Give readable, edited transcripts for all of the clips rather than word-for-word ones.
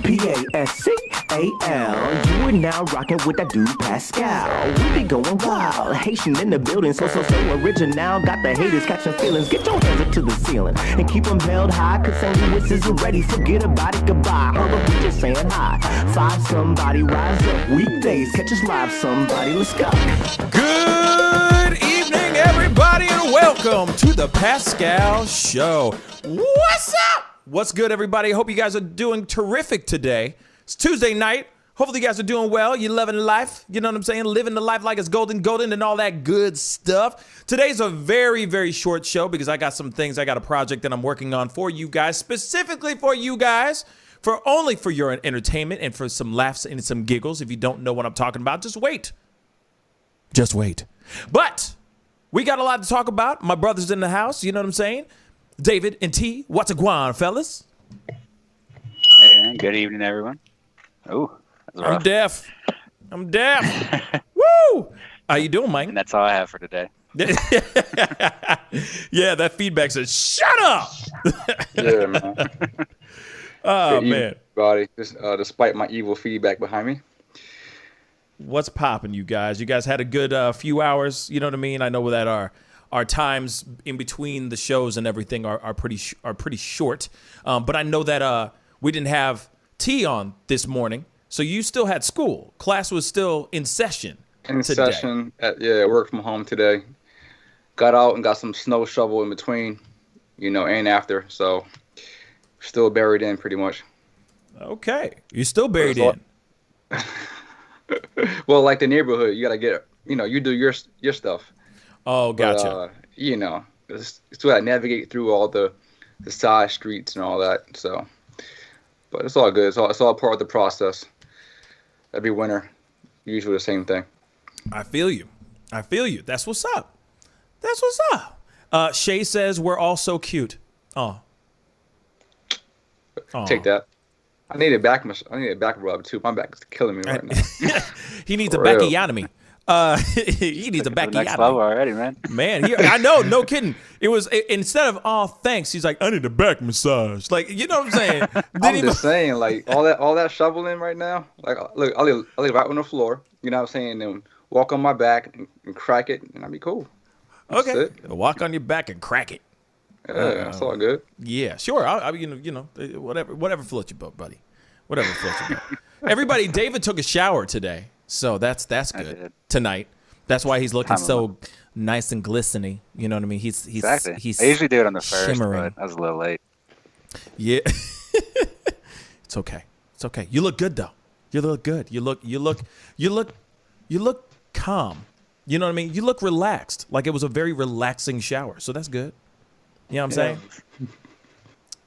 Pascal. You are now rocking with that dude Pascal. We be going wild. Haitian in the building, so original. Got the haters catching feelings. Get your hands up to the ceiling and keep them held high. Cause St. Louis isn't ready. Forget about it, goodbye. Hold up, we just saying hi. Five somebody, rise up. Weekdays, catch us live, somebody. Let's go. Good evening, everybody, and welcome to the Pascal Show. What's up? What's good, everybody? Hope you guys are doing terrific today. It's Tuesday night. Hopefully you guys are doing well. You're loving life. You know what I'm saying? Living the life like it's golden and all that good stuff. Today's a very, very short show because I got some things. I got a project that I'm working on for you guys, specifically for you guys, only for your entertainment and for some laughs and some giggles. If you don't know what I'm talking about, just wait. Just wait. But we got a lot to talk about. My brother's in the house. You know what I'm saying? David and T, what's a guan, fellas? Hey, man. Good evening, everyone. Oh, that's rough. I'm deaf. Woo! How you doing, Mike? And that's all I have for today. Yeah, that feedback says, shut up! Yeah, man. Oh, man. Everybody, despite my evil feedback behind me. What's popping, you guys? You guys had a good few hours, you know what I mean? I know that our times in between the shows and everything are pretty short. But I know that we didn't have T on this morning, so you still had school. Class was still in session. Work from home today. Got out and got some snow shovel in between, and after. So still buried in pretty much. Okay, you're still buried in. Well, like the neighborhood, you gotta get, you do your stuff. Oh, gotcha. But, still gotta navigate through all the side streets and all that. So, but it's all good. It's all part of the process. Every winter, usually the same thing. I feel you. That's what's up. Shay says we're all so cute. Oh. Take that. I need a back rub too. My back is killing me right now. He needs a bacchiotomy. He needs a bacchiotomy. Next level already, man. Man, I know, no kidding. It was instead of thanks, he's like, I need a back massage. Like, you know what I'm saying? I'm just saying, like all that shoveling right now. Like, look, I live right on the floor. You know what I'm saying? Then walk on my back and crack it, and I'll be cool. Okay, walk on your back and crack it. Yeah, that's all good. Yeah, sure. Whatever floats your boat, buddy. Whatever floats your boat. Everybody, David took a shower today, so that's good tonight. That's why he's looking so nice and glistening. You know what I mean? He's exactly. He's I usually do it on the first, shimmering. but I was a little late. Yeah, it's okay. You look good though. You look good. You look calm. You know what I mean? You look relaxed. Like it was a very relaxing shower. So that's good. You know what I'm saying?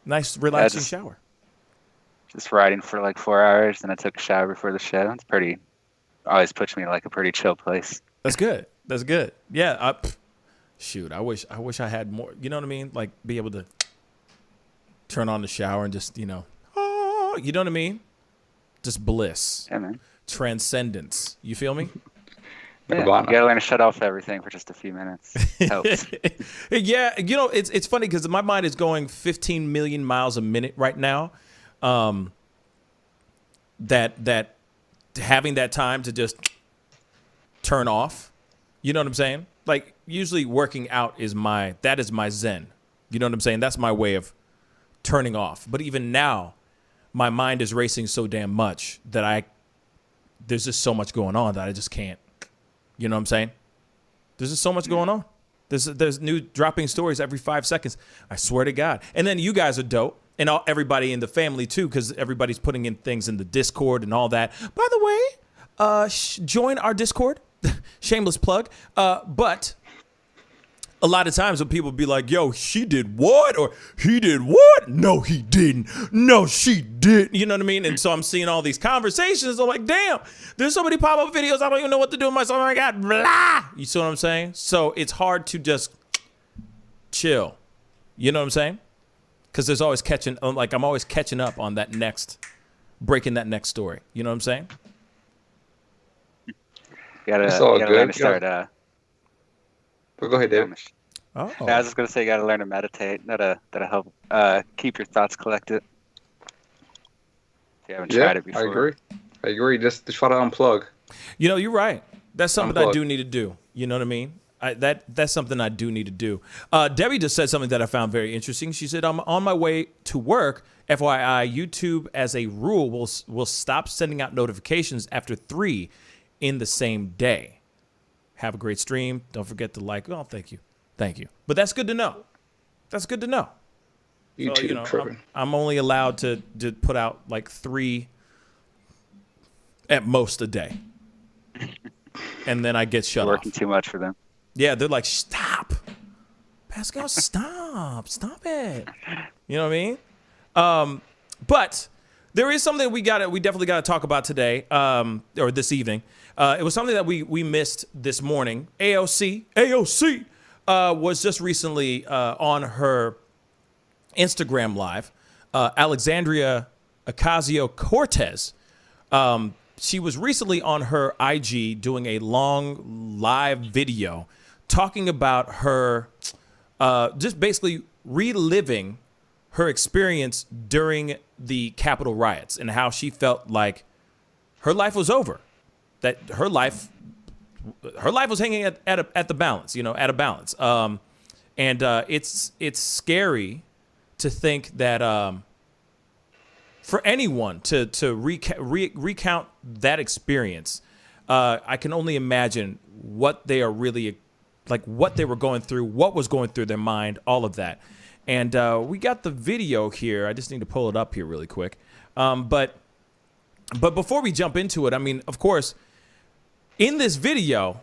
Nice, relaxing shower. Just riding for like 4 hours, and I took a shower before the show. It's always puts me in like a pretty chill place. That's good. Yeah. Shoot, I wish I had more. You know what I mean? Like be able to turn on the shower and just, you know what I mean? Just bliss. Yeah, man. Transcendence. You feel me? Yeah, you gotta learn to shut off everything for just a few minutes. Helps. Yeah, it's funny because my mind is going 15 million miles a minute right now. That having that time to just turn off, you know what I'm saying? Like usually working out is my zen. You know what I'm saying? That's my way of turning off. But even now, my mind is racing so damn much that there's just so much going on that I just can't. You know what I'm saying? There's just so much going on. There's new dropping stories every 5 seconds. I swear to God. And then you guys are dope. And everybody in the family, too, because everybody's putting in things in the Discord and all that. By the way, join our Discord. Shameless plug. But a lot of times when people be like, yo, she did what? Or he did what? No, he didn't. No, she didn't. You know what I mean? And so I'm seeing all these conversations. I'm like, damn, there's so many pop-up videos. I don't even know what to do with myself. Oh, my God, blah. You see what I'm saying? So it's hard to just chill. You know what I'm saying? Because there's always I'm always catching up on breaking that next story. You know what I'm saying? You gotta learn to start. Go ahead, Dave. Oh. I was just gonna say, you gotta learn to meditate. That'll help keep your thoughts collected. you haven't tried it before. I agree. Just try to unplug. You know, you're right. That's something I do need to do. You know what I mean? That's something I do need to do. Debbie just said something that I found very interesting. She said, I'm on my way to work. FYI, YouTube, as a rule, will stop sending out notifications after 3 in the same day. Have a great stream. Don't forget to like. Oh, thank you. Thank you. But that's good to know. That's good to know. YouTube, so, you know, I'm only allowed to put out like 3 at most a day. And then I get shut off. Working too much for them. Yeah, they're like, stop. Pascal, stop it. You know what I mean? But there is something we definitely got to talk about today, or this evening. It was something that we missed this morning. AOC was just recently on her Instagram live. Alexandria Ocasio-Cortez. She was recently on her IG doing a long live video talking about her, just basically reliving her experience during the Capitol riots and how she felt like her life was over, that her life was hanging at the balance, you know, at a balance. And it's scary to think that for anyone to recount that experience. I can only imagine what they are really like, what they were going through, what was going through their mind, all of that. And we got the video here. I just need to pull it up here really quick. But before we jump into it, I mean, of course, in this video,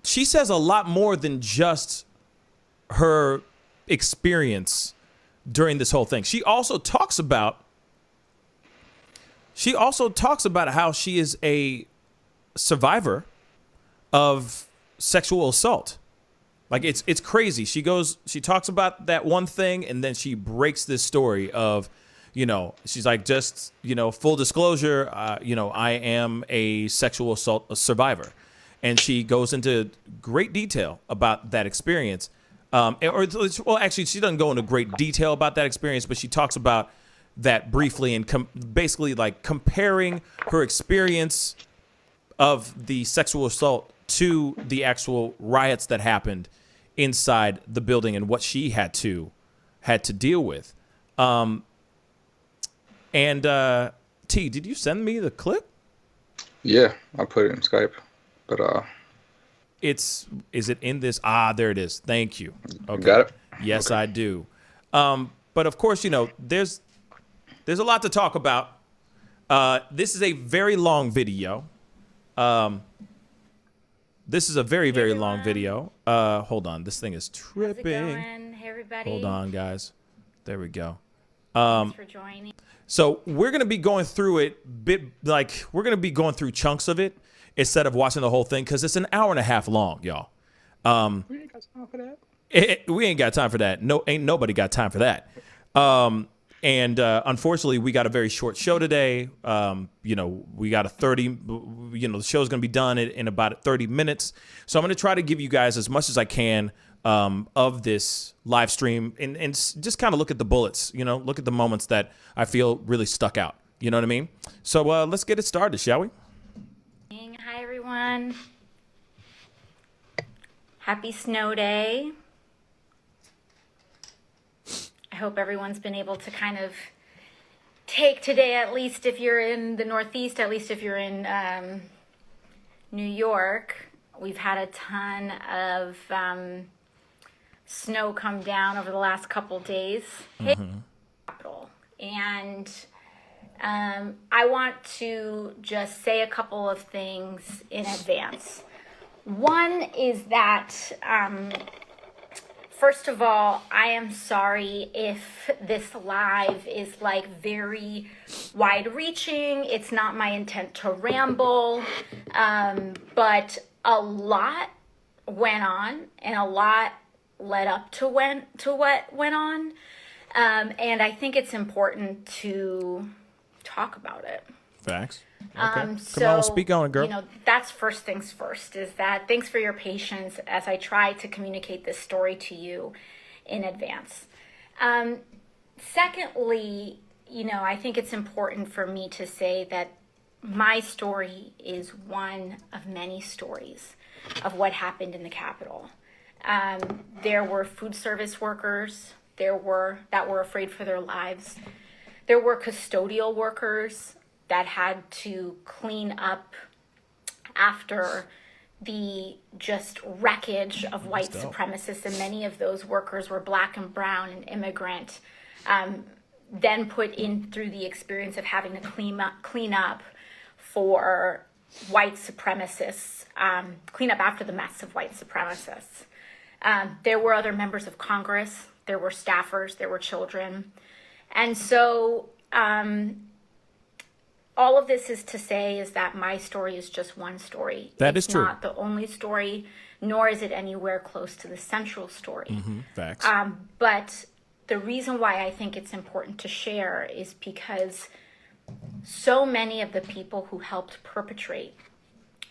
she says a lot more than just her experience during this whole thing. She also talks about how she is a survivor of sexual assault. Like, it's crazy. She talks about that one thing, and then she breaks this story of, you know, she's like, just, you know, full disclosure, you know, I am a sexual assault survivor. And she goes into great detail about that experience. Well, actually, she doesn't go into great detail about that experience, but she talks about that briefly and basically like comparing her experience of the sexual assault to the actual riots that happened inside the building and what she had to deal with. T, did you send me the clip? Yeah, I put it in Skype, but is it in this? There it is. Thank you. Okay. Got it? Yes, okay. I do. But of course, you know, there's a lot to talk about. This is a very long video. This is a very, very long video. Hold on. This thing is tripping. How's it going? Hey, everybody. Hold on, guys. There we go. Thanks for joining. So we're going to be going through it we're going to be going through chunks of it instead of watching the whole thing, because it's an hour and a half long, y'all. We ain't got time for that. We ain't got time for that. No, ain't nobody got time for that. Unfortunately, we got a very short show today. You know, we got the show's going to be done in about 30 minutes. So I'm going to try to give you guys as much as I can of this live stream and just kind of look at the bullets, you know, look at the moments that I feel really stuck out. You know what I mean? So let's get it started, shall we? Hi, everyone. Happy snow day. I hope everyone's been able to kind of take today, at least if you're in the Northeast, at least if you're in New York. We've had a ton of snow come down over the last couple days. And I want to just say a couple of things in advance. One is that first of all, I am sorry if this live is like very wide-reaching. It's not my intent to ramble, but a lot went on and a lot led up to what went on, and I think it's important to talk about it. Facts. Okay. Come on, speak on it, girl. You know, that's first things first, is that thanks for your patience as I try to communicate this story to you in advance. Secondly, I think it's important for me to say that my story is one of many stories of what happened in the Capitol. There were food service workers that were afraid for their lives. There were custodial workers that had to clean up after the just wreckage of white supremacists, and many of those workers were Black and brown and immigrant, then put in through the experience of having to clean up for white supremacists, clean up after the mess of white supremacists. There were other members of Congress, there were staffers, there were children. And so all of this is to say is that my story is just one story. That is true. It's not the only story, nor is it anywhere close to the central story. Facts. But the reason why I think it's important to share is because so many of the people who helped perpetrate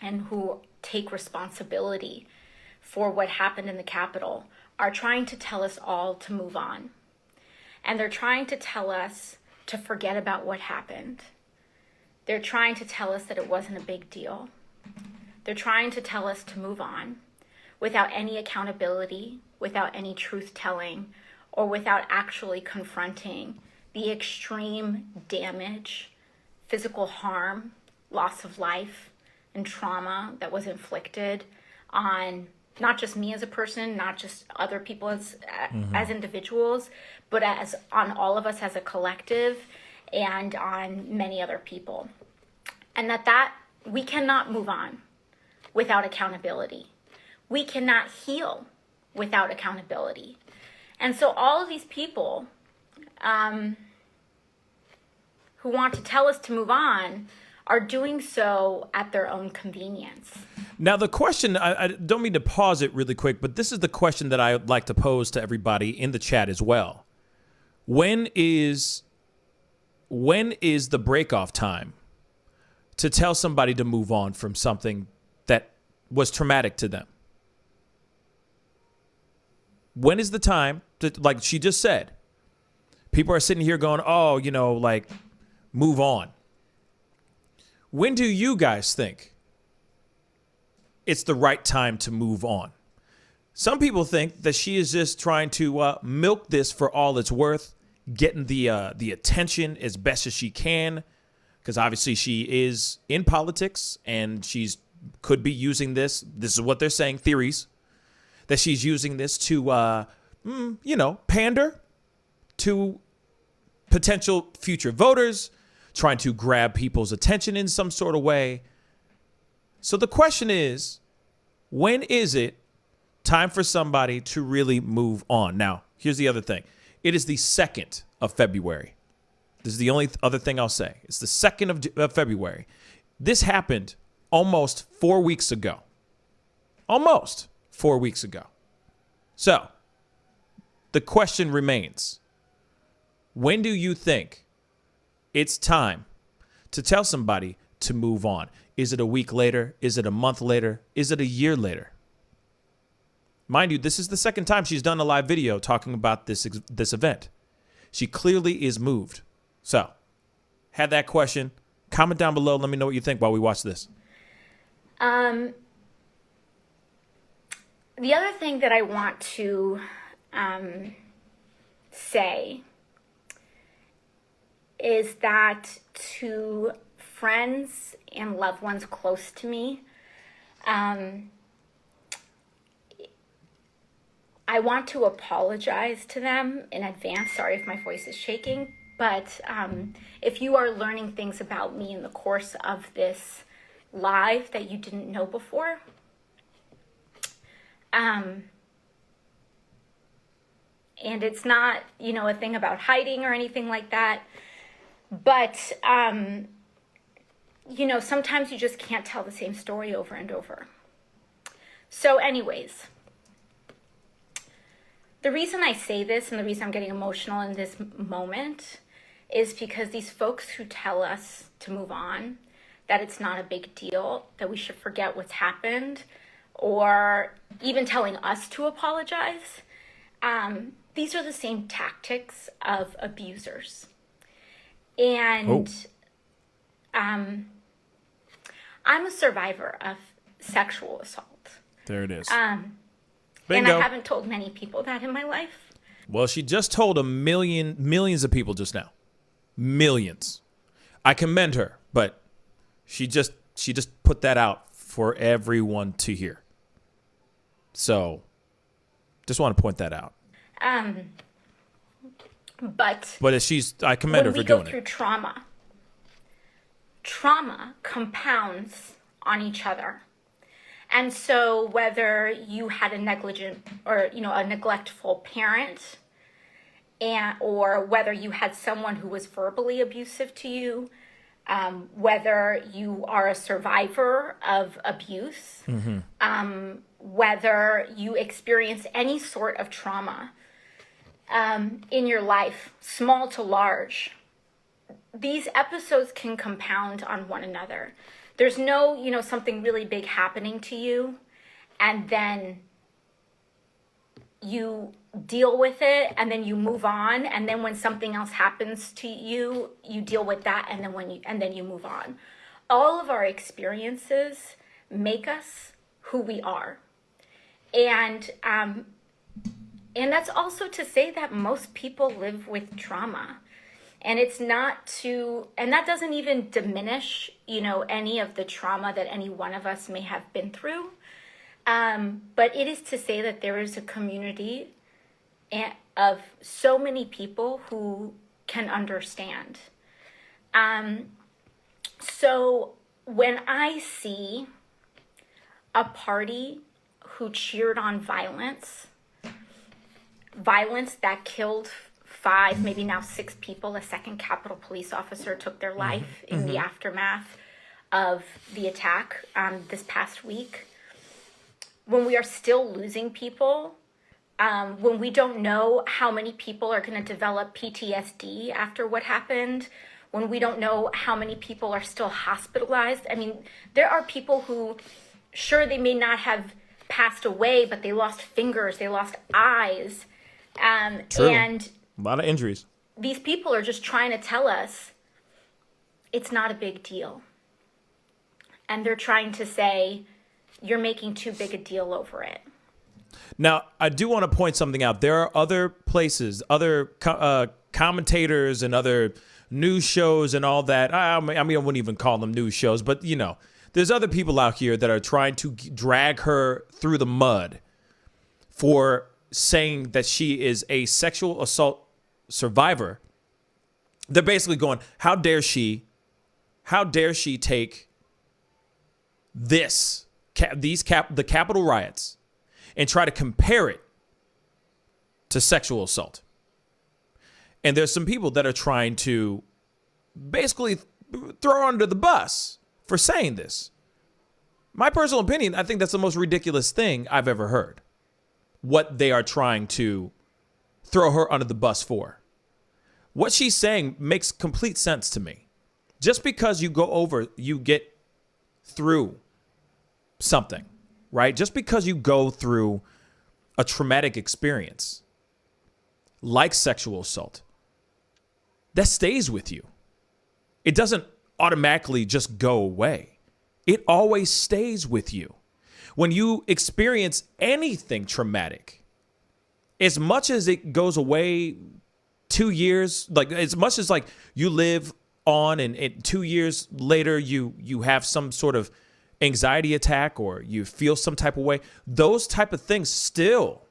and who take responsibility for what happened in the Capitol are trying to tell us all to move on. And they're trying to tell us to forget about what happened. They're trying to tell us that it wasn't a big deal. They're trying to tell us to move on without any accountability, without any truth-telling, or without actually confronting the extreme damage, physical harm, loss of life, and trauma that was inflicted on not just me as a person, not just other people as individuals, but on all of us as a collective and on many other people. And that we cannot move on without accountability. We cannot heal without accountability. And so all of these people who want to tell us to move on are doing so at their own convenience. Now, the question, I don't mean to pause it really quick, but this is the question that I would like to pose to everybody in the chat as well. When is the break-off time to tell somebody to move on from something that was traumatic to them? When is the time to, like she just said, people are sitting here going, oh, move on. When do you guys think it's the right time to move on? Some people think that she is just trying to milk this for all it's worth, getting the attention as best as she can, because obviously she is in politics and could be using this. This is what they're saying, theories, that she's using this to, pander to potential future voters, trying to grab people's attention in some sort of way. So the question is, when is it time for somebody to really move on? Now, here's the other thing. It is the 2nd of February. This is the only other thing I'll say. It's the 2nd of February. This happened almost 4 weeks ago. Almost 4 weeks ago. So, the question remains, when do you think it's time to tell somebody to move on? Is it a week later? Is it a month later? Is it a year later? Mind you, this is the second time she's done a live video talking about this event. She clearly is moved. So, had that question. Comment down below. Let me know what you think while we watch this. The other thing that I want to say is that to friends and loved ones close to me, I want to apologize to them in advance. Sorry if my voice is shaking, but if you are learning things about me in the course of this live that you didn't know before, and it's not, a thing about hiding or anything like that, but, sometimes you just can't tell the same story over and over. So anyways, the reason I say this and the reason I'm getting emotional in this moment is because these folks who tell us to move on, that it's not a big deal, that we should forget what's happened, or even telling us to apologize, these are the same tactics of abusers. And I'm a survivor of sexual assault. There it is. And Bingo. I haven't told many people that in my life. Well, she just told millions of people just now. Millions. I commend her, but she just put that out for everyone to hear. So, just want to point that out. But I commend her for doing when we go through it. trauma compounds on each other. And so whether you had a negligent or, a neglectful parent, or whether you had someone who was verbally abusive to you, whether you are a survivor of abuse, whether you experience any sort of trauma in your life, small to large, these episodes can compound on one another. There's no, something really big happening to you, and then you deal with it, and then you move on, and then when something else happens to you, you deal with that, and then you move on. All of our experiences make us who we are, and that's also to say that most people live with trauma. And it's not and that doesn't even diminish, any of the trauma that any one of us may have been through. But it is to say that there is a community of so many people who can understand. So when I see a party who cheered on violence that killed 5, maybe now 6 people. A second Capitol police officer took their life in the aftermath of the attack this past week. When we are still losing people, when we don't know how many people are going to develop PTSD after what happened, when we don't know how many people are still hospitalized. I mean, there are people who, sure, they may not have passed away, but they lost fingers, they lost eyes. True. And a lot of injuries. These people are just trying to tell us it's not a big deal. And they're trying to say, you're making too big a deal over it. Now, I do want to point something out. There are other places, other commentators and other news shows and all that. I wouldn't even call them news shows, but, there's other people out here that are trying to drag her through the mud for saying that she is a sexual assault survivor. They're basically going, how dare she take the Capitol riots and try to compare it to sexual assault. And there's some people that are trying to basically throw her under the bus for saying this. My personal opinion, I think that's the most ridiculous thing I've ever heard. What they are trying to throw her under the bus for. What she's saying makes complete sense to me. Just because you get through something, right? Just because you go through a traumatic experience, like sexual assault, that stays with you. It doesn't automatically just go away. It always stays with you. When you experience anything traumatic, as much as it goes away 2 years, like as much as like you live on and 2 years later you have some sort of anxiety attack or you feel some type of way, those type of things still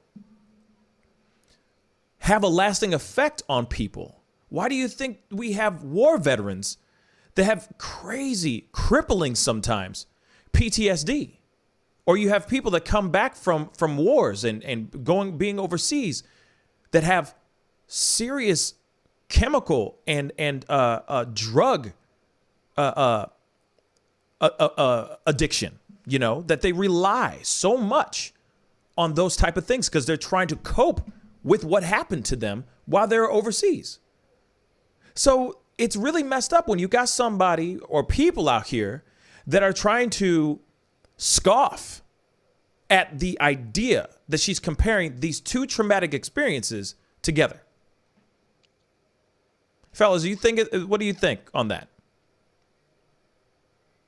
have a lasting effect on people. Why do you think we have war veterans that have crazy, crippling sometimes PTSD? Or you have people that come back from wars and being overseas that have serious chemical and drug addiction, that they rely so much on those type of things because they're trying to cope with what happened to them while they're overseas. So it's really messed up when you got somebody or people out here that are trying to scoff at the idea that she's comparing these two traumatic experiences together. Fellas, what do you think on that?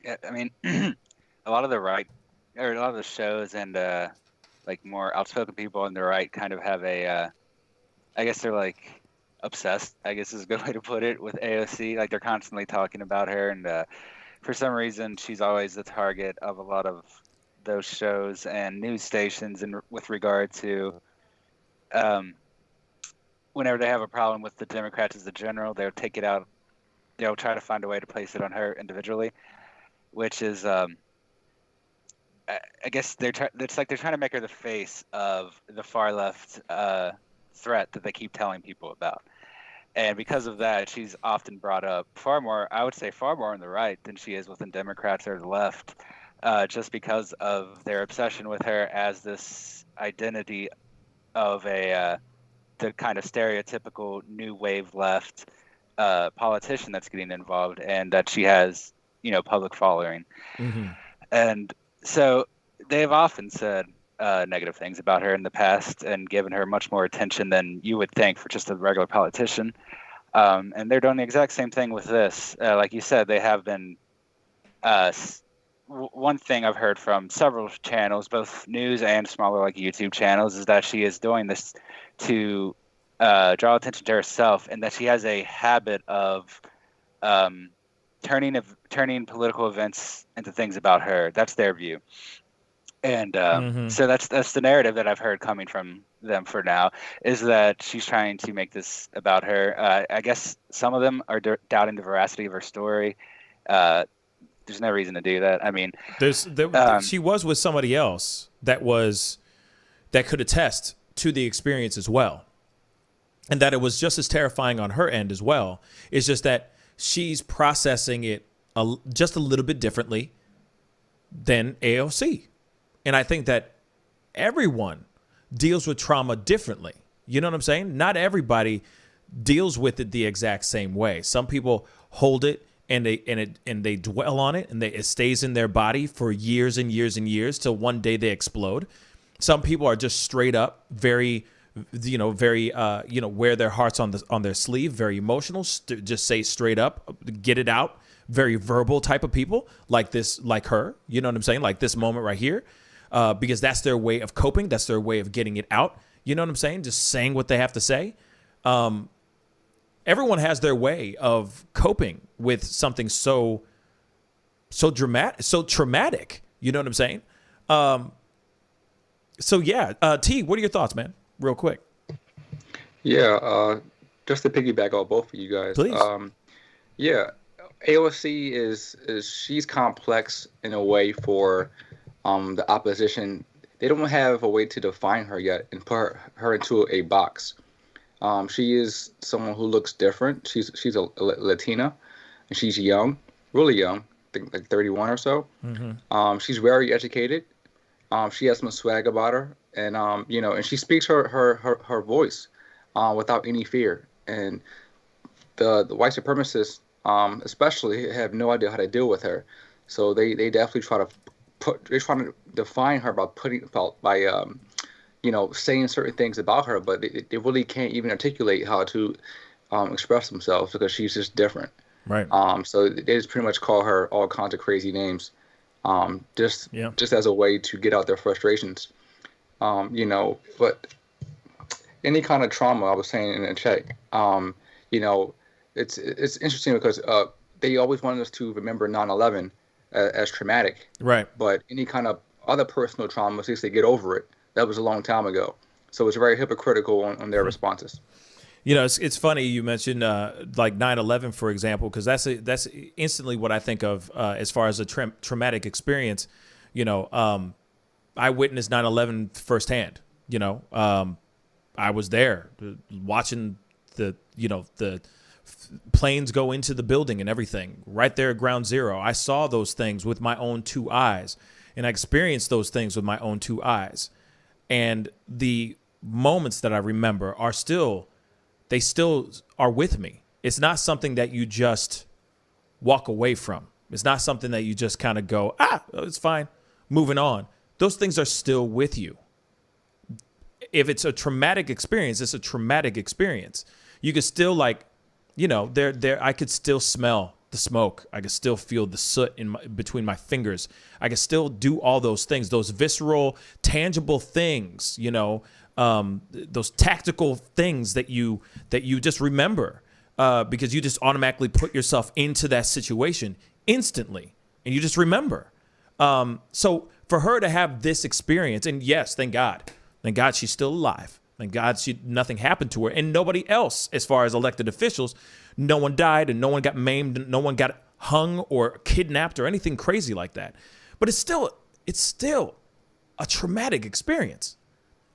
Yeah, I mean, a lot of the right, or a lot of the shows and like more outspoken people on the right kind of have a, I guess they're like obsessed, I guess is a good way to put it, with AOC. Like they're constantly talking about her, and for some reason she's always the target of a lot of those shows and news stations, and with regard to whenever they have a problem with the Democrats as a general, they'll take it out. They'll try to find a way to place it on her individually, which is, I guess it's like they're trying to make her the face of the far left threat that they keep telling people about. And because of that, she's often brought up far more, I would say far more on the right than she is within Democrats or the left, just because of their obsession with her as this identity of the kind of stereotypical new wave left politician that's getting involved, and that she has, public following. Mm-hmm. And so they've often said negative things about her in the past and given her much more attention than you would think for just a regular politician. And they're doing the exact same thing with this. Like you said, they have been. One thing I've heard from several channels, both news and smaller like YouTube channels, is that she is doing this to draw attention to herself, and that she has a habit of turning political events into things about her. That's their view. And so that's the narrative that I've heard coming from them for now, is that she's trying to make this about her. I guess some of them are doubting the veracity of her story. There's no reason to do that. I mean, she was with somebody else that could attest to the experience as well, and that it was just as terrifying on her end as well. It's just that she's processing it just a little bit differently than AOC. And I think that everyone deals with trauma differently. You know what I'm saying? Not everybody deals with it the exact same way. Some people hold it and they dwell on it, and it stays in their body for years and years and years till one day they explode. Some people are just straight up very wear their hearts on their sleeve, very emotional, just say straight up, get it out, very verbal type of people, like her. You know what I'm saying? Like this moment right here. Because that's their way of coping. That's their way of getting it out. You know what I'm saying? Just saying what they have to say. Everyone has their way of coping with something so dramatic, so traumatic. You know what I'm saying? So yeah, T, what are your thoughts, man? Real quick. Yeah, just to piggyback on both of you guys. Please. Yeah, AOC is she's complex in a way for the opposition. They don't have a way to define her yet and put her into a box. She is someone who looks different. She's a Latina, and she's young, really young, I think like 31 or so. Mm-hmm. She's very educated. She has some swag about her, and and she speaks her voice without any fear. And the white supremacists, especially, have no idea how to deal with her. So they definitely they're trying to define her by saying certain things about her, but they really can't even articulate how to express themselves because she's just different. Right. So they just pretty much call her all kinds of crazy names, just as a way to get out their frustrations. But any kind of trauma, I was saying in the chat, it's interesting because they always wanted us to remember 9/11 as traumatic. Right. But any kind of other personal trauma, since they get over it, that was a long time ago. So it's very hypocritical on their responses. It's funny you mentioned like 9/11, for example, because that's instantly what I think of as far as a traumatic experience. I witnessed 9/11 firsthand. I was there watching the planes go into the building and everything right there at ground zero. I saw those things with my own two eyes, and I experienced those things with my own two eyes. And the moments that I remember are still are with me. It's not something that you just walk away from. It's not something that you just kind of go, it's fine, moving on. Those things are still with you. If it's a traumatic experience, it's a traumatic experience. You can still there I could still smell the smoke. I could still feel the soot between my fingers. I could still do all those things, those visceral, tangible things, those tactical things that you just remember because you just automatically put yourself into that situation instantly, and you just remember. So for her to have this experience, and yes, thank God she's still alive. Thank God nothing happened to her, and nobody else, as far as elected officials, no one died and no one got maimed, and no one got hung or kidnapped or anything crazy like that. But it's still a traumatic experience.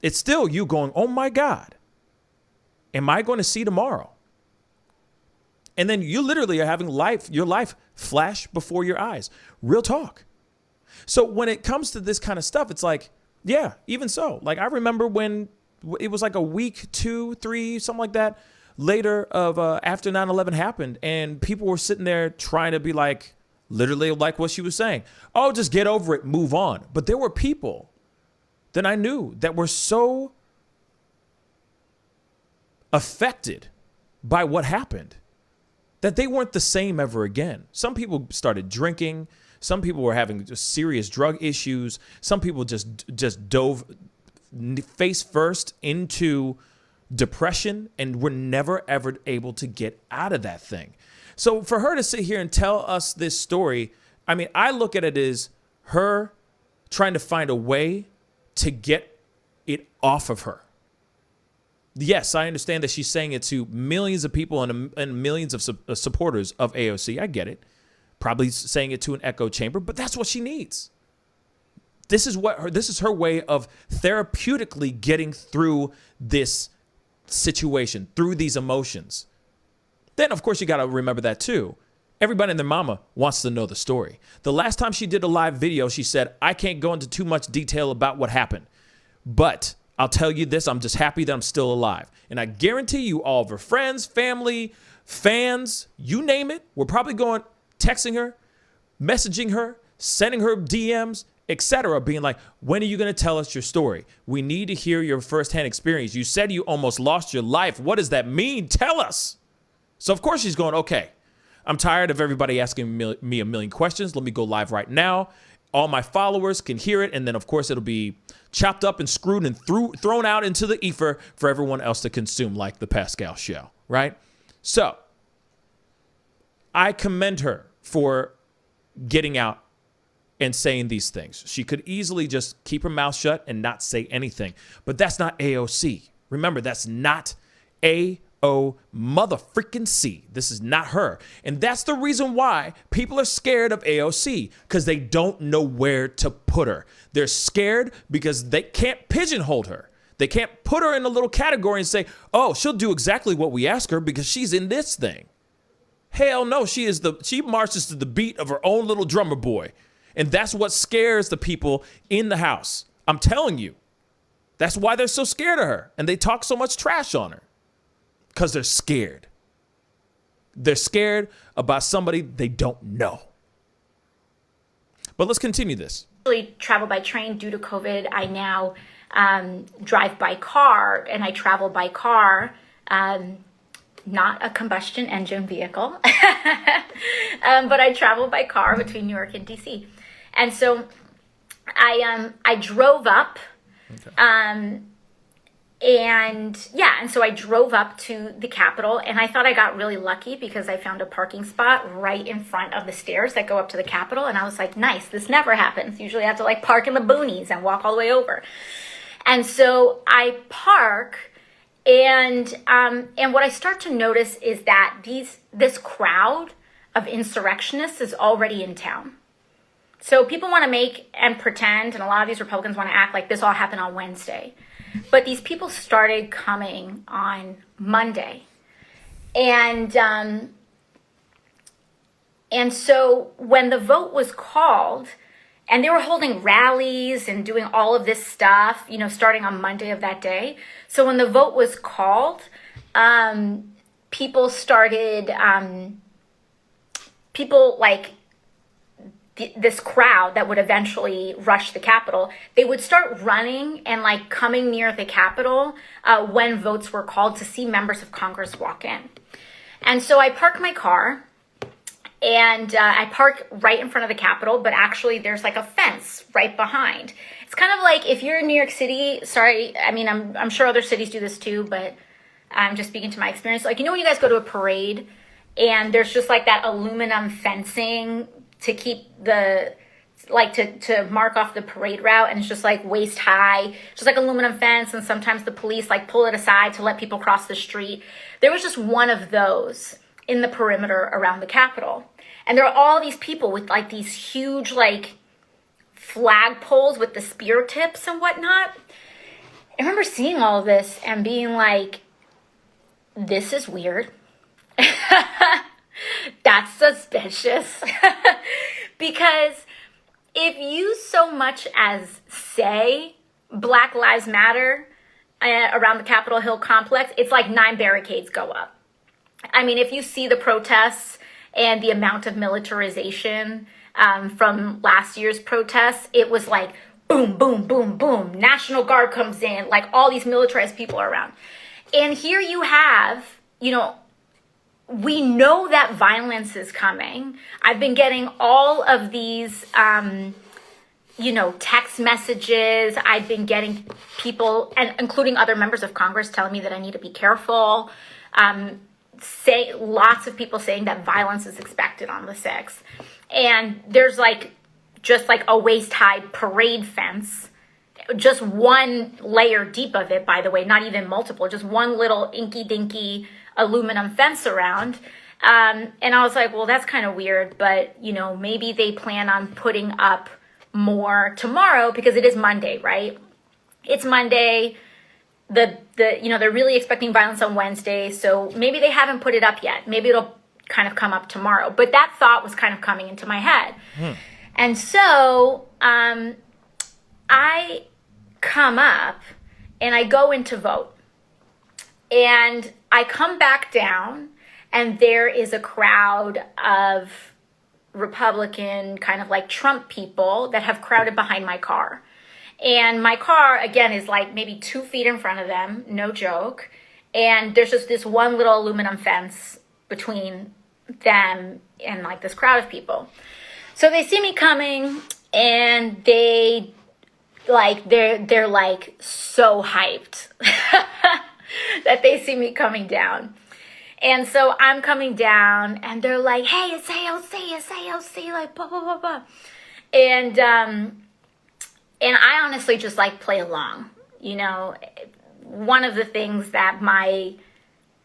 It's still you going, oh my God, am I going to see tomorrow? And then you literally are having your life flash before your eyes. Real talk. So when it comes to this kind of stuff, it's like, yeah, even so. Like I remember when it was like a week, 2, 3, something like that, later of after 9/11 happened, and people were sitting there trying to be like, literally like what she was saying. Oh, just get over it, move on. But there were people that I knew that were so affected by what happened that they weren't the same ever again. Some people started drinking. Some people were having just serious drug issues. Some people just dove face first into depression and were never, ever able to get out of that thing. So for her to sit here and tell us this story, I mean, I look at it as her trying to find a way to get it off of her. Yes, I understand that she's saying it to millions of people and millions of supporters of AOC. I get it. Probably saying it to an echo chamber, but that's what she needs. This is her way of therapeutically getting through this situation, through these emotions. Then, of course, you got to remember that too. Everybody and their mama wants to know the story. The last time she did a live video, she said, I can't go into too much detail about what happened, but I'll tell you this, I'm just happy that I'm still alive. And I guarantee you all of her friends, family, fans, you name it, we're probably texting her, messaging her, sending her DMs, etc., being like, when are you going to tell us your story? We need to hear your firsthand experience. You said you almost lost your life. What does that mean? Tell us. So, of course, she's going, okay, I'm tired of everybody asking me a million questions. Let me go live right now. All my followers can hear it. And then, of course, it'll be chopped up and screwed and thrown out into the ether for everyone else to consume, like the Pascal Show, right? So I commend her for getting out and saying these things. She could easily just keep her mouth shut and not say anything. But that's not AOC. Remember, that's not motherfreaking-C. This is not her. And that's the reason why people are scared of AOC, because they don't know where to put her. They're scared because they can't pigeonhole her. They can't put her in a little category and say, oh, she'll do exactly what we ask her because she's in this thing. Hell no, she marches to the beat of her own little drummer boy. And that's what scares the people in the house. I'm telling you. That's why they're so scared of her. And they talk so much trash on her. Because they're scared. They're scared about somebody they don't know. But let's continue this. I travel by train due to COVID. I now drive by car, and I travel by car, not a combustion engine vehicle, but I travel by car between New York and DC. And so I drove up, okay. And so I drove up to the Capitol, and I thought I got really lucky because I found a parking spot right in front of the stairs that go up to the Capitol, and I was like, nice, this never happens. Usually I have to like park in the boonies and walk all the way over. And so I park, and what I start to notice is that this crowd of insurrectionists is already in town. So people want to make and pretend, and a lot of these Republicans want to act like this all happened on Wednesday. But these people started coming on Monday. And so when the vote was called, and they were holding rallies and doing all of this stuff, starting on Monday of that day. So when the vote was called, people started, this crowd that would eventually rush the Capitol, they would start running and like coming near the Capitol when votes were called to see members of Congress walk in. And so I park my car, and I park right in front of the Capitol, but actually there's like a fence right behind. It's kind of like if you're in New York City, sorry, I mean, I'm sure other cities do this too, but I'm just speaking to my experience. Like, you know, when you guys go to a parade and there's just like that aluminum fencing to keep the, like to mark off the parade route, and it's just like waist high, just like aluminum fence, and sometimes the police like pull it aside to let people cross the street. There was just one of those in the perimeter around the Capitol. And there are all these people with like these huge like flag poles with the spear tips and whatnot. I remember seeing all of this and being like, this is weird. That's suspicious. Because if you so much as say Black Lives Matter around the Capitol Hill complex, it's like 9 barricades go up. I mean, if you see the protests and the amount of militarization from last year's protests, it was like boom, boom, boom, boom. National Guard comes in, like all these militarized people are around. And here you have, you know, we know that violence is coming. I've been getting all of these, you know, text messages. I've been getting people, and including other members of Congress, telling me that I need to be careful. Lots of people saying that violence is expected on the 6th. And there's like, just like a waist-high parade fence, just one layer deep of it, by the way, not even multiple, just one little inky-dinky aluminum fence around. And I was like, well, that's kind of weird, but, you know, maybe they plan on putting up more tomorrow because it is Monday, right? It's Monday. You know, they're really expecting violence on Wednesday, so maybe they haven't put it up yet. Maybe it'll kind of come up tomorrow. But that thought was kind of coming into my head. And so I come up and I go in to vote. And I come back down, and there is a crowd of Republican, kind of like Trump people that have crowded behind my car. And my car, again, is like maybe 2 feet in front of them, no joke. And there's just this one little aluminum fence between them and like this crowd of people. So they see me coming, and they're like so hyped that they see me coming down. And so I'm coming down, and they're like, hey, it's AOC, like blah, blah, blah, blah. And I honestly just like play along. You know, one of the things that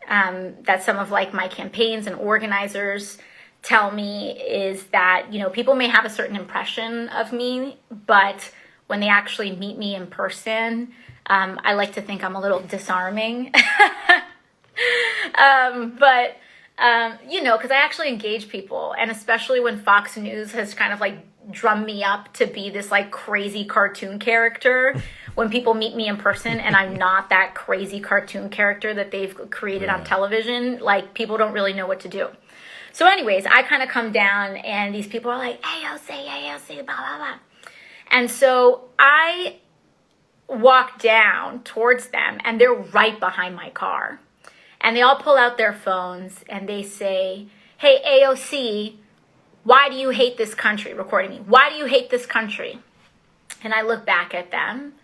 that some of like my campaigns and organizers tell me is that, you know, people may have a certain impression of me, but when they actually meet me in person, I like to think I'm a little disarming. You know, because I actually engage people, and especially when Fox News has kind of like drummed me up to be this like crazy cartoon character. When people meet me in person and I'm not that crazy cartoon character that they've created on television, like people don't really know what to do. So anyways, I kind of come down, and these people are like, AOC, blah, blah, blah. And so I walk down towards them, and they're right behind my car. And they all pull out their phones, and they say, hey, AOC, why do you hate this country? Recording me. Why do you hate this country? And I look back at them,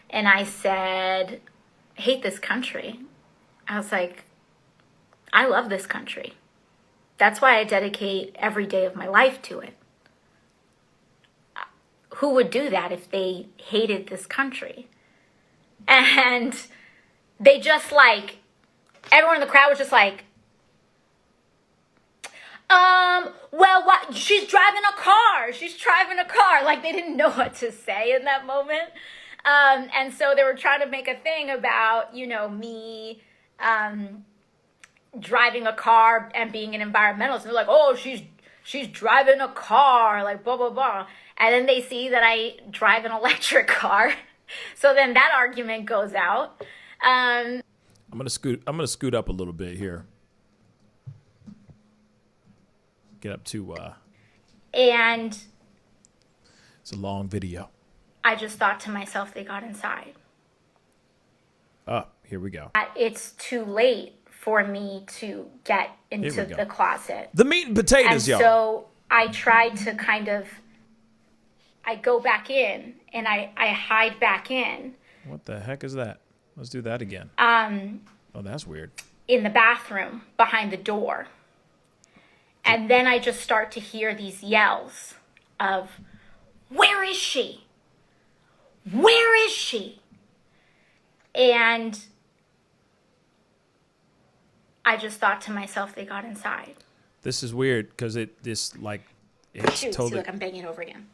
and I said, hate this country? I was like, I love this country. That's why I dedicate every day of my life to it. Who would do that if they hated this country? And they just like, everyone in the crowd was just like, well, what? She's driving a car. She's driving a car. Like, they didn't know what to say in that moment. And so they were trying to make a thing about, you know, me driving a car and being an environmentalist. And they're like, oh, she's driving a car, like blah, blah, blah. And then they see that I drive an electric car. So then that argument goes out. I'm gonna scoot up a little bit here. Get up to and it's a long video. I just thought to myself, they got inside. Oh, here we go. It's too late for me to get into the closet. The meat and potatoes, y'all. So I tried to I go back in and I hide back in. What the heck is that? Let's do that again. Oh, that's weird. In the bathroom behind the door. And then I just start to hear these yells of, where is she? Where is she? And I just thought to myself, they got inside. This is weird because it's Shoot, totally. See, look, I'm banging over again.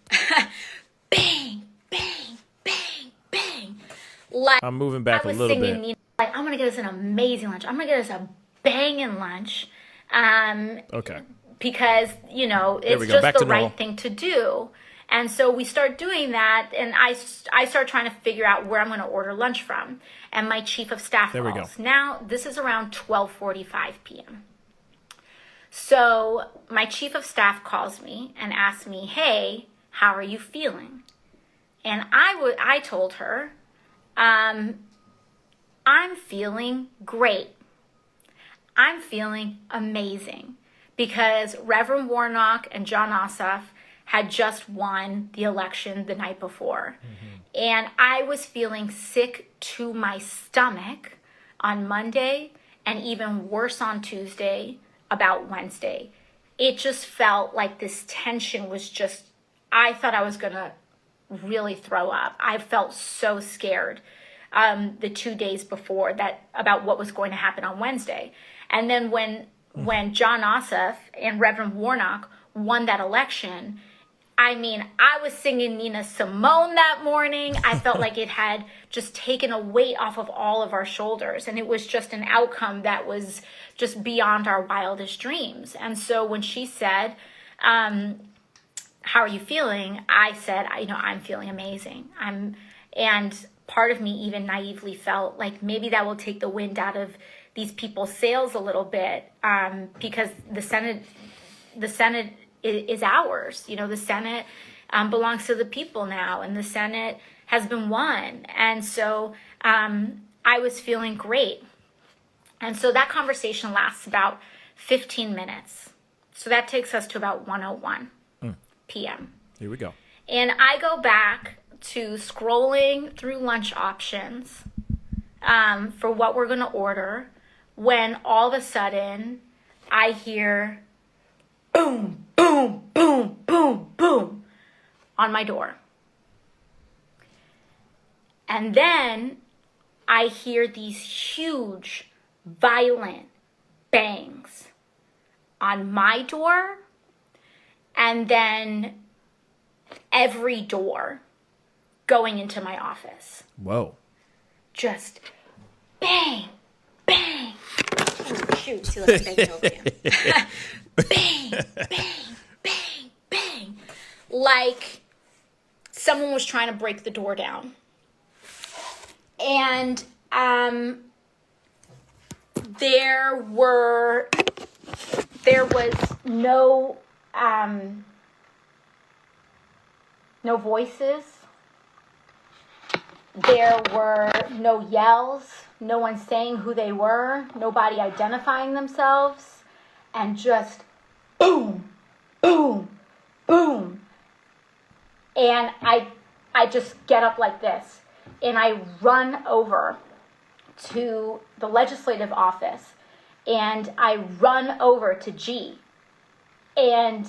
Bang, bang, bang, bang. Like I'm moving back a little bit. Nina, like, I'm gonna get us an amazing lunch. I'm gonna get us a banging lunch. Okay. Because it's just the right thing to do. And so we start doing that, and I start trying to figure out where I'm going to order lunch from. And my chief of staff calls. Now, this is around 12:45 p.m. So my chief of staff calls me and asks me, hey, how are you feeling? And I told her, I'm feeling great. I'm feeling amazing. Because Reverend Warnock and John Ossoff had just won the election the night before. Mm-hmm. And I was feeling sick to my stomach on Monday and even worse on Tuesday about Wednesday. It just felt like this tension was just, I thought I was going to really throw up. I felt so scared the 2 days before that about what was going to happen on Wednesday. And then when John Ossoff and Reverend Warnock won that election, I mean, I was singing Nina Simone that morning. I felt like it had just taken a weight off of all of our shoulders. And it was just an outcome that was just beyond our wildest dreams. And so when she said, how are you feeling? I said, I'm feeling amazing. And part of me even naively felt like maybe that will take the wind out of these people's sails a little bit, because the Senate is ours. The Senate belongs to the people now, and the Senate has been won. And so I was feeling great. And so that conversation lasts about 15 minutes. So that takes us to about 1:01 p.m. Here we go. And I go back to scrolling through lunch options for what we're going to order, when all of a sudden I hear boom, boom, boom, boom, boom on my door. And then I hear these huge, violent bangs on my door, and then every door going into my office. Whoa. Just bang, bang. Oh, shoot, see, look, I'm banging over again. Bang, bang, bang, bang. Like someone was trying to break the door down. And there was no voices. There were no yells, no one saying who they were, nobody identifying themselves, and just boom, boom, boom. And I just get up like this, and I run over to the legislative office, and I run over to G, and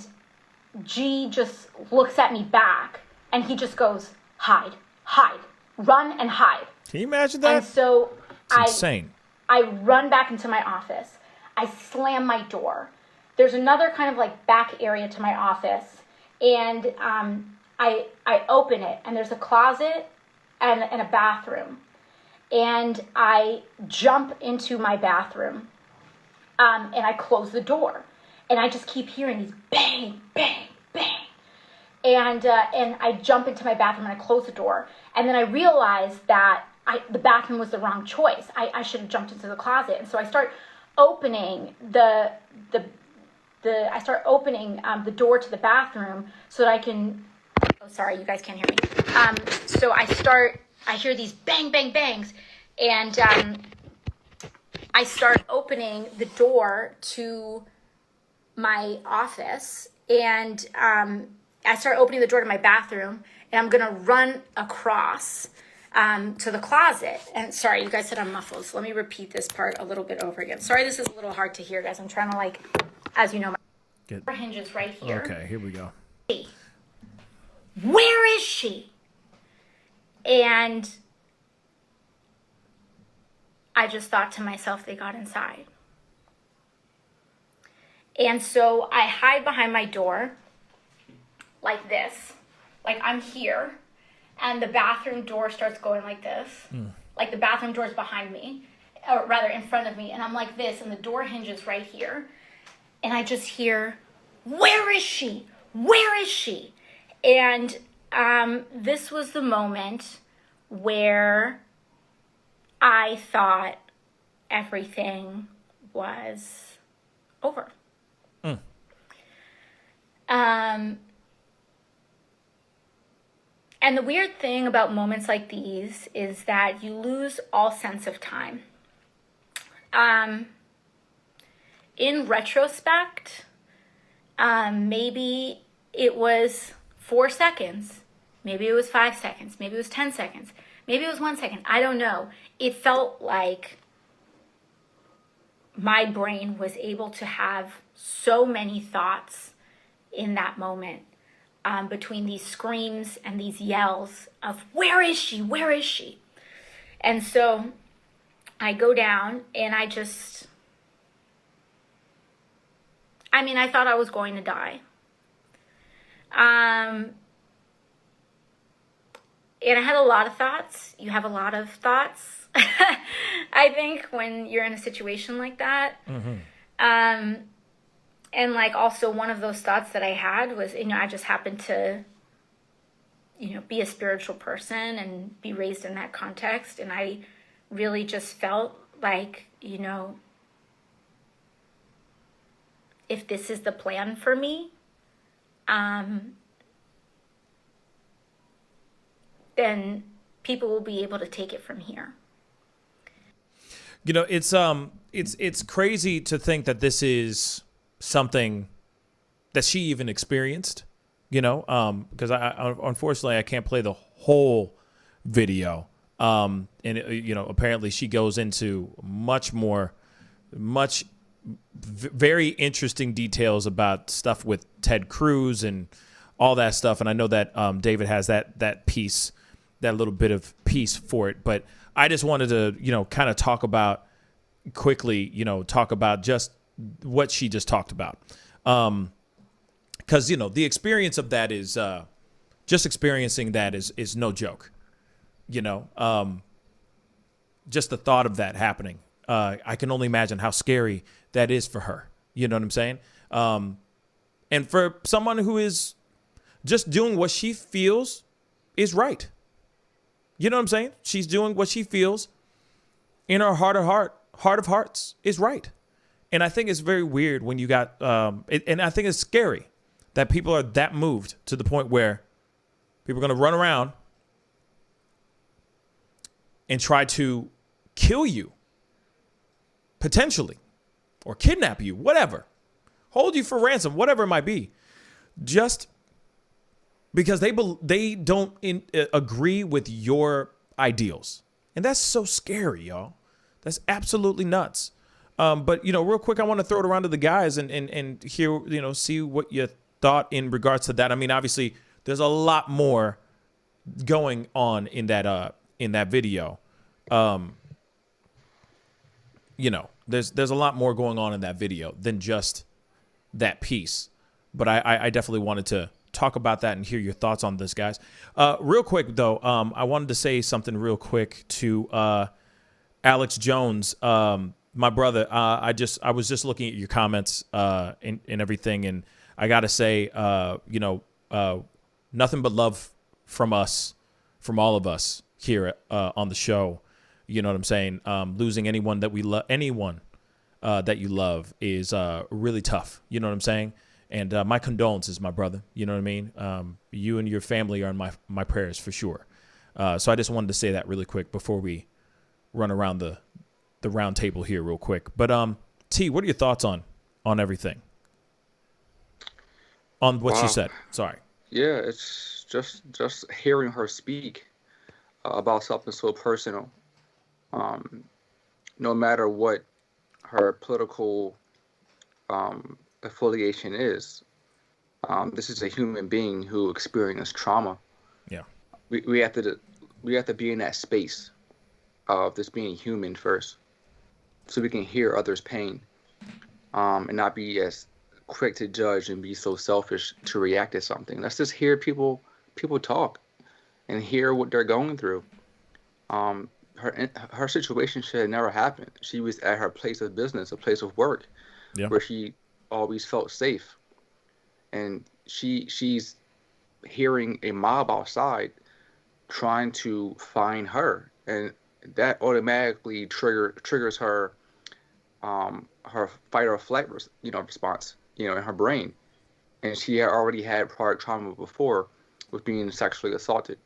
G just looks at me back, and he just goes, hide, hide. Run and hide. Can you imagine that? And so it's insane. I run back into my office. I slam my door. There's another kind of like back area to my office, and I open it, and there's a closet and a bathroom, and I jump into my bathroom, and I close the door, and I just keep hearing these bang, bang, bang. And I jump into my bathroom and I close the door. And then I realize that the bathroom was the wrong choice. I should have jumped into the closet. And so I start opening the door to the bathroom so that I can. Oh, sorry, you guys can't hear me. So I hear these bang, bang, bangs, and I start opening the door to my office, and I start opening the door to my bathroom, and I'm gonna run across to the closet. And sorry, you guys said I'm muffled, so let me repeat this part a little bit over again. Sorry, this is a little hard to hear, guys. I'm trying to, like, as you know, my door hinges right here. Okay, here we go. Where is she? And I just thought to myself, they got inside. And so I hide behind my door like this, like I'm here, and the bathroom door starts going like this, like the bathroom door is behind me, or rather in front of me, and I'm like this, and the door hinges right here, and I just hear, where is she? Where is she? And this was the moment where I thought everything was over. And the weird thing about moments like these is that you lose all sense of time. In retrospect, maybe it was 4 seconds, maybe it was 5 seconds, maybe it was 10 seconds, maybe it was 1 second, I don't know. It felt like my brain was able to have so many thoughts in that moment, between these screams and these yells of, where is she? Where is she? And so I go down and I thought I was going to die. And I had a lot of thoughts. You have a lot of thoughts, I think, when you're in a situation like that. And like also one of those thoughts that I had was, I just happened to, be a spiritual person and be raised in that context. And I really just felt like, if this is the plan for me, then people will be able to take it from here. It's crazy to think that this is something that she even experienced, because unfortunately I can't play the whole video. And apparently she goes into very interesting details about stuff with Ted Cruz and all that stuff. And I know that David has that piece, that little bit of piece for it. But I just wanted to, kind of talk about just what she just talked about. Because, the experience of that is just experiencing that is no joke. Just the thought of that happening. I can only imagine how scary that is for her. You know what I'm saying? And for someone who is just doing what she feels is right. You know what I'm saying? She's doing what she feels in her heart of hearts is right. And I think it's very weird when you got, and I think it's scary that people are that moved to the point where people are going to run around and try to kill you, potentially, or kidnap you, whatever, hold you for ransom, whatever it might be, just because they don't agree with your ideals. And that's so scary, y'all. That's absolutely nuts. But, real quick, I want to throw it around to the guys and hear, see what you thought in regards to that. I mean, obviously, there's a lot more going on in that video. There's a lot more going on in that video than just that piece. But I definitely wanted to talk about that and hear your thoughts on this, guys. Real quick, though, I wanted to say something real quick to Alex Jones, my brother. I was just looking at your comments and everything, and I gotta say, nothing but love from us, from all of us here on the show. You know what I'm saying? Losing anyone that we love, anyone that you love, is really tough. You know what I'm saying? And my condolences, my brother. You know what I mean? You and your family are in my prayers for sure. So I just wanted to say that really quick before we run around the the round table here real quick. But T, what are your thoughts on everything? On what she said. Sorry. Yeah, it's just hearing her speak about something so personal. No matter what her political affiliation is, this is a human being who experienced trauma. Yeah. We have to be in that space of this being human first, so we can hear others' pain, and not be as quick to judge and be so selfish to react to something. Let's just hear people talk and hear what they're going through. Her situation should have never happened. She was at her place of business, a place of work, where she always felt safe, and she's hearing a mob outside trying to find her, and that automatically triggers her her fight or flight response, in her brain. And she had already had prior trauma before with being sexually assaulted.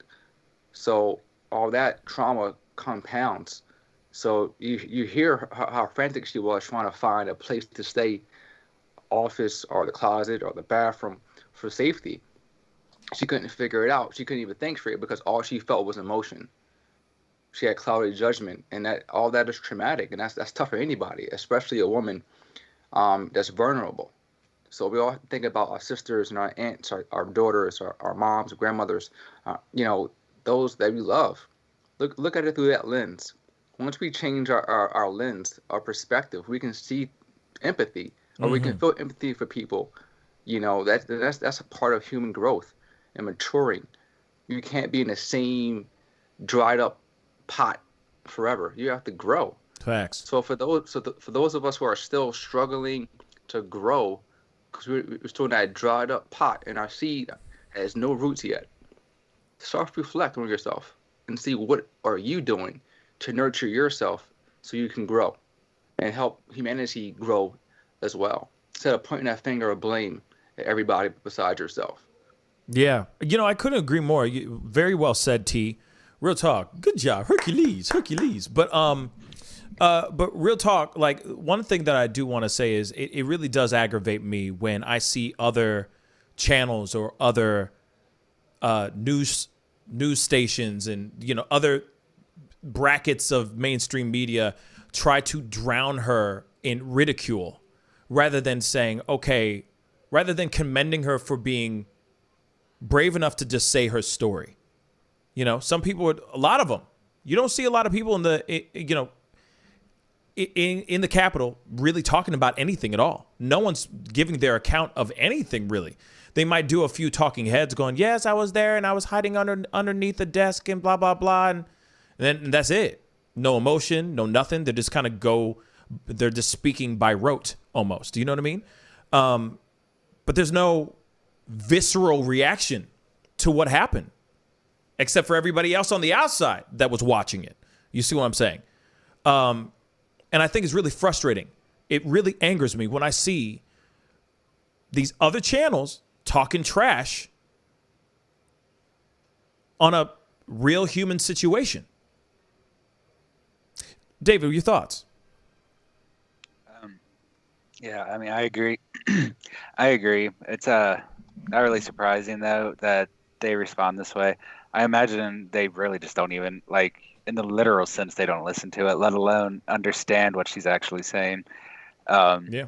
So all that trauma compounds. So you hear how frantic she was trying to find a place to stay, office or the closet or the bathroom, for safety. She couldn't figure it out. She couldn't even think straight because all she felt was emotion. She had clouded judgment, and all that is traumatic, and that's tough for anybody, especially a woman that's vulnerable. So we all think about our sisters and our aunts, our daughters, our moms, grandmothers, those that we love. Look at it through that lens. Once we change our lens, our perspective, we can see empathy, or we can feel empathy for people. That's a part of human growth and maturing. You can't be in the same dried up pot forever. You have to grow. Facts. So for those of us who are still struggling to grow, because we're still in that dried up pot and our seed has no roots yet, self-reflect on yourself and see what are you doing to nurture yourself so you can grow and help humanity grow as well, instead of pointing that finger of blame at everybody besides yourself. Yeah. I couldn't agree more. Very well said, T. Real talk. Good job. Hercules. But real talk, like, one thing that I do want to say is it really does aggravate me when I see other channels or other news stations and, other brackets of mainstream media try to drown her in ridicule rather than commending her for being brave enough to just say her story. Some people, a lot of them, you don't see a lot of people in the Capitol really talking about anything at all. No one's giving their account of anything, really. They might do a few talking heads going, yes, I was there and I was hiding underneath a desk and blah, blah, blah. And then that's it. No emotion, no nothing. They just kind of they're just speaking by rote almost. Do you know what I mean? But there's no visceral reaction to what happened, except for everybody else on the outside that was watching it. You see what I'm saying? And I think it's really frustrating. It really angers me when I see these other channels talking trash on a real human situation. David, your thoughts? Yeah, I mean, I agree. I agree. It's not really surprising, though, that they respond this way. I imagine they really just don't even, like, in the literal sense, they don't listen to it, let alone understand what she's actually saying. Yeah.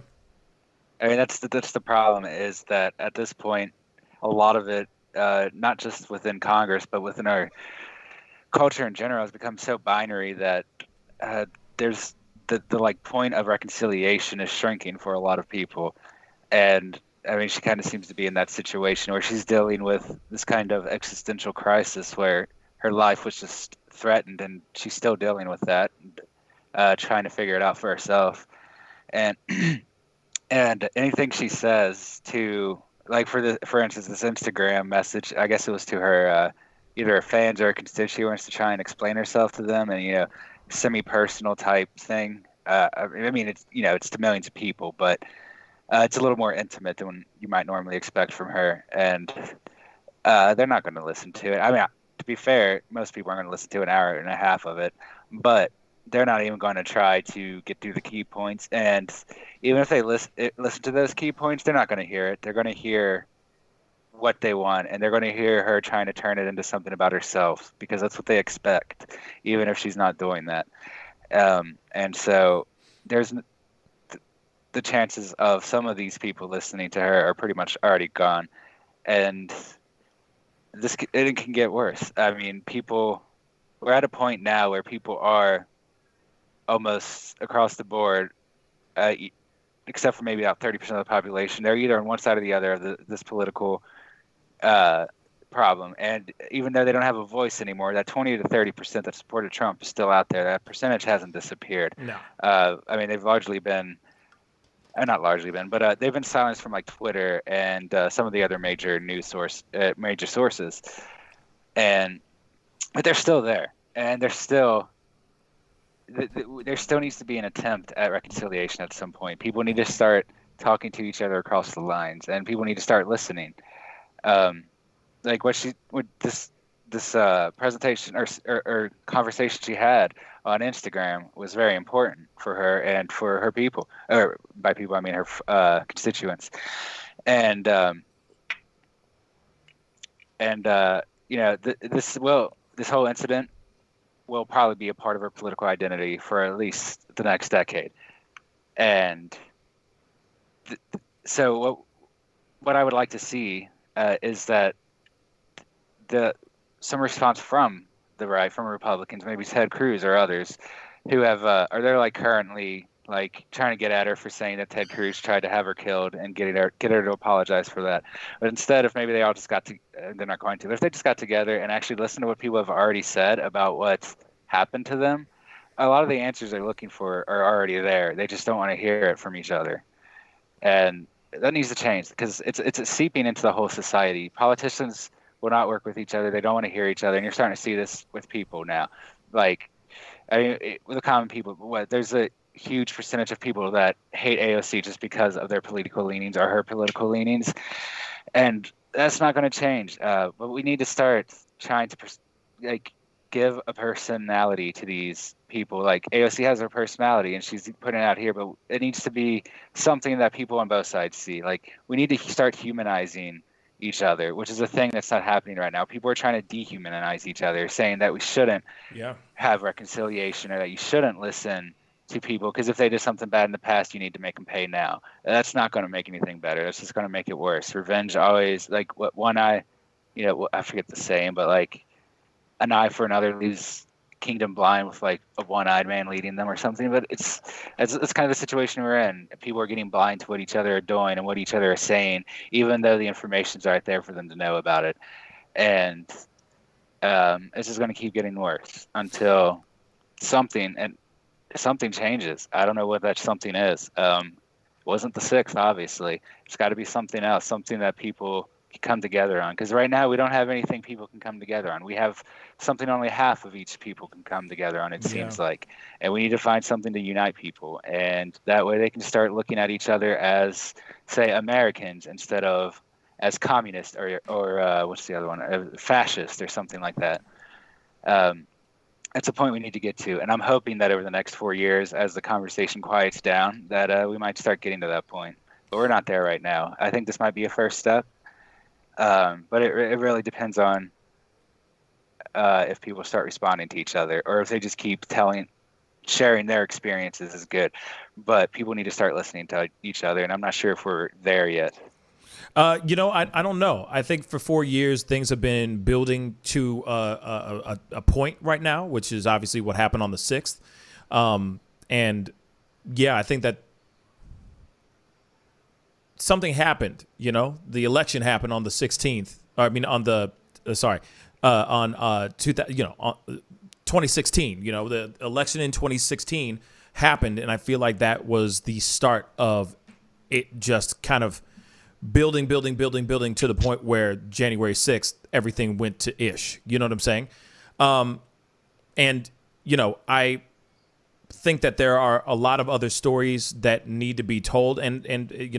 I mean, that's the problem, is that at this point, a lot of it, not just within Congress, but within our culture in general, has become so binary that there's the like point of reconciliation is shrinking for a lot of people. And I mean, she kind of seems to be in that situation where she's dealing with this kind of existential crisis where her life was just threatened, and she's still dealing with that, trying to figure it out for herself. And and anything she says to, like, for instance, this Instagram message, I guess it was to her either her fans or her constituents, to try and explain herself to them, and semi-personal type thing. I mean, it's to millions of people, but it's a little more intimate than you might normally expect from her, and they're not going to listen to it. I mean, to be fair, most people aren't going to listen to an hour and a half of it, but they're not even going to try to get through the key points. And even if they listen to those key points, they're not going to hear it. They're going to hear what they want, and they're going to hear her trying to turn it into something about herself, because that's what they expect, even if she's not doing that. And so there's the chances of some of these people listening to her are pretty much already gone. And it can get worse. I mean, we're at a point now where people are almost across the board, except for maybe about 30% of the population, they're either on one side or the other of this political problem. And even though they don't have a voice anymore, that 20 to 30% that supported Trump is still out there. That percentage hasn't disappeared. No. I mean, they've largely been, not largely been, but they've been silenced from like Twitter and some of the other major sources. But they're still there, and there still needs to be an attempt at reconciliation at some point. People need to start talking to each other across the lines, and people need to start listening. Like this presentation or conversation she had on Instagram was very important for her and for her people, or by people I mean her constituents, and this whole incident will probably be a part of her political identity for at least the next decade. And so what I would like to see is that some response from the right, from Republicans, maybe Ted Cruz or others, who have they're like currently like trying to get at her for saying that Ted Cruz tried to have her killed and get her to apologize for that. But instead, if maybe they all just they're not going to, but if they just got together and actually listen to what people have already said about what's happened to them, a lot of the answers they're looking for are already there. They just don't want to hear it from each other. And that needs to change, because it's seeping into the whole society. Politicians will not work with each other. They don't want to hear each other. And you're starting to see this with people now. Like, I mean, with the common people, there's a huge percentage of people that hate AOC just because of their political leanings or her political leanings. And that's not going to change. But we need to start trying to give a personality to these people. Like, AOC has her personality and she's putting it out here, but it needs to be something that people on both sides see. Like, we need to start humanizing each other, which is a thing that's not happening right now. People are trying to dehumanize each other, saying that we shouldn't have reconciliation, or that you shouldn't listen to people because if they did something bad in the past, you need to make them pay now. That's not going to make anything better. That's just going to make it worse. Revenge always, like, what one eye, I forget the saying, but like, an eye for another leaves kingdom blind, with like a one-eyed man leading them or something. But it's kind of the situation we're in. People are getting blind to what each other are doing and what each other are saying, even though the information's right there for them to know about it. And it's just going to keep getting worse until something changes. I don't know what that something is. It wasn't the 6th, obviously. It's got to be something else, something that people can come together on. Because right now we don't have anything people can come together on. We have something only half of each people can come together on, it seems like. And we need to find something to unite people. And that way they can start looking at each other as, say, Americans instead of as communists or what's the other one? Fascist or something like that. It's a point we need to get to. And I'm hoping that over the next 4 years, as the conversation quiets down, that we might start getting to that point. But we're not there right now. I think this might be a first step. But it really depends on if people start responding to each other, or if they just keep sharing their experiences is good. But people need to start listening to each other, and I'm not sure if we're there yet. I don't know. I think for 4 years, things have been building to a point right now, which is obviously what happened on the 6th. I think that something happened, the election happened on the 16th. On 2016. The election in 2016 happened, and I feel like that was the start of it just kind of building to the point where January 6th, everything went to ish. You know what I'm saying? I think that there are a lot of other stories that need to be told. And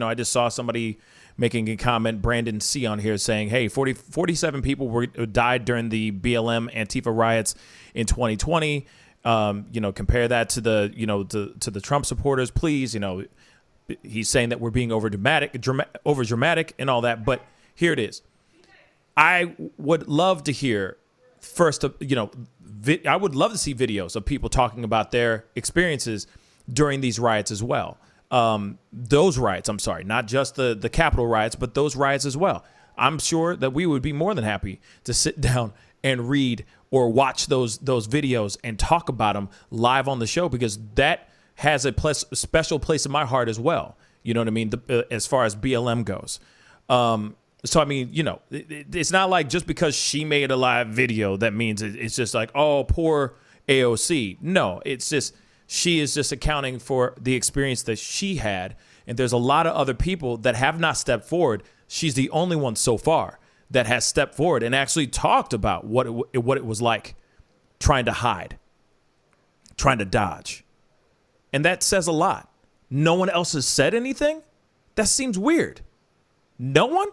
I just saw somebody making a comment, Brandon C. on here, saying, hey, 47 people died during the BLM Antifa riots in 2020. Compare that to the to the Trump supporters, please. He's saying that we're being over dramatic and all that. But here it is. I would love to hear first, I would love to see videos of people talking about their experiences during these riots as well. Those riots, I'm sorry, not just the Capitol riots, but those riots as well. I'm sure that we would be more than happy to sit down and read or watch those videos and talk about them live on the show, because that has a special place in my heart as well. You know what I mean? As far as BLM goes. So, I mean, it's not like just because she made a live video, that means it's just like, oh, poor AOC. No, it's just, she is just accounting for the experience that she had. And there's a lot of other people that have not stepped forward. She's the only one so far that has stepped forward and actually talked about what it was like trying to hide, trying to dodge. And that says a lot. No one else has said anything? That seems weird. No one?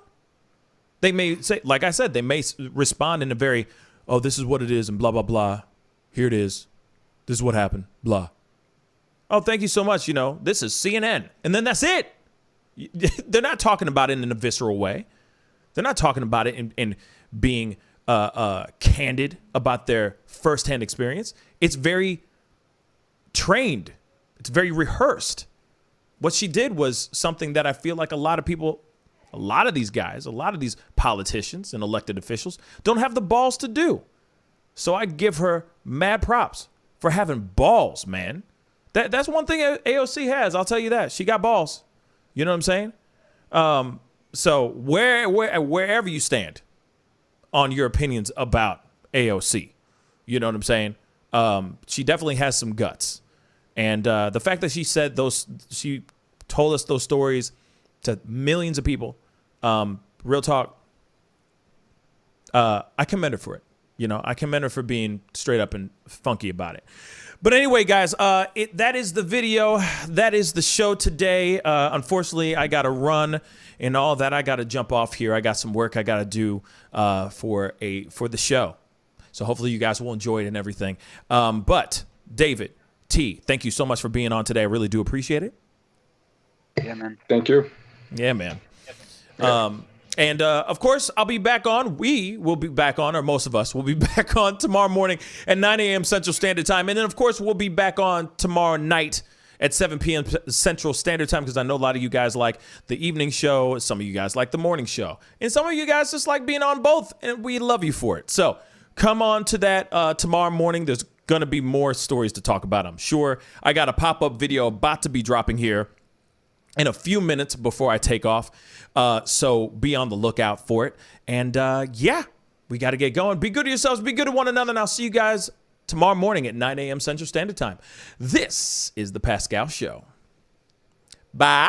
They may say, like I said, they may respond in a very, oh, this is what it is and blah, blah, blah. Here it is. This is what happened. Blah. Oh, thank you so much. This is CNN. And then that's it. They're not talking about it in a visceral way. They're not talking about it in being candid about their firsthand experience. It's very trained. It's very rehearsed. What she did was something that I feel like a lot of people, a lot of these guys, a lot of these politicians and elected officials don't have the balls to do. So I give her mad props for having balls, man. That's one thing AOC has. I'll tell you that. She got balls. You know what I'm saying? So wherever you stand on your opinions about AOC, you know what I'm saying? She definitely has some guts. And the fact that she told us those stories to millions of people, real talk, I commend her for it. I commend her for being straight up and funky about it. But anyway, guys, that is the video. That is the show today. Unfortunately, I got to run and all that. I got to jump off here. I got some work I got to do for the show. So hopefully you guys will enjoy it and everything. But David T, thank you so much for being on today. I really do appreciate it. Yeah, man. Thank you. Yeah, man. And of course, I'll be back on. We will be back on, or most of us will be back on tomorrow morning at 9 a.m. Central Standard Time. And then, of course, we'll be back on tomorrow night at 7 p.m. Central Standard Time, because I know a lot of you guys like the evening show. Some of you guys like the morning show. And some of you guys just like being on both, and we love you for it. So come on to that tomorrow morning. There's going to be more stories to talk about, I'm sure. I got a pop-up video about to be dropping here in a few minutes before I take off. So be on the lookout for it. And yeah, we got to get going. Be good to yourselves. Be good to one another. And I'll see you guys tomorrow morning at 9 a.m. Central Standard Time. This is The Pascal Show. Bye.